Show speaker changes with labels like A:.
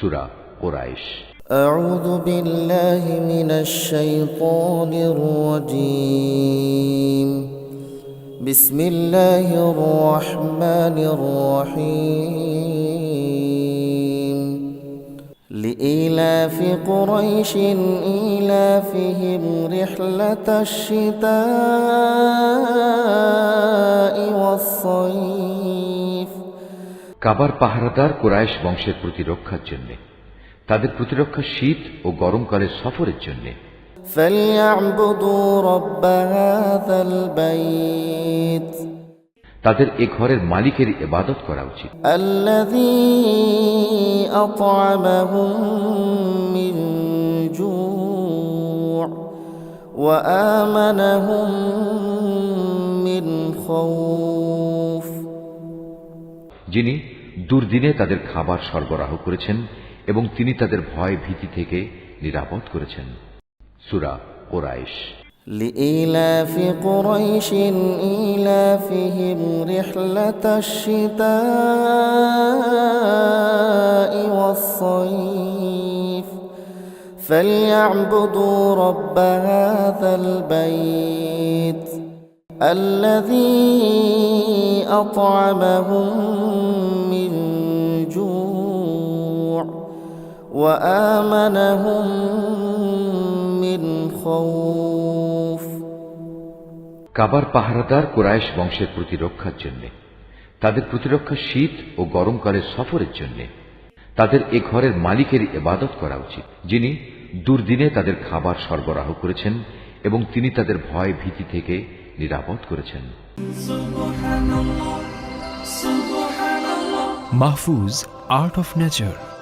A: সূরা কুরাইশ।
B: أعوذ بالله من الشيطان الرجيم. بسم الله الرحمن الرحيم. لإيلاف قريش إيلافهم رحلة الشتاء والصيف.
A: কাবার পাহারাদার কুরাইশ বংশের প্রতিরক্ষার জন্য, তাদের প্রতিরক্ষা শীত ও গরমকালের সফরের জন্য।
B: فليعبدوا رب هذا البيت.
A: তাদের এ ঘরের মালিকের ইবাদত করা উচিত।
B: الذي أطعمهم من جوع وآمنهم من خوف.
A: যিনি দুর্দিনে তাদের খাবার সরবরাহ করেছেন এবং তিনি তাদের ভয় ভীতি থেকে নিরাপদ করেছেন। সূরা কুরাইশ।
B: لإيلاف قريش إيلافهم رحلة الشتاء والصيف. فليعبدوا رب هذا البيت الذي أطعمهم من جوع وآمنهم من خوف.
A: কাবার পাহারাদার কুরাইশ বংশের প্রতিরক্ষার জন্য, তাদের প্রতিরক্ষা শীত ও গরমকালের সফরের জন্য। তাদের এ ঘরের মালিকের ইবাদত করা উচিত, যিনি দুর্দিনে তাদের খাবার সরবরাহ করেছেন এবং তিনি তাদের ভয় ভীতি থেকে নিরাপদ করেছেন।
C: Mahfuz, Art of Nature.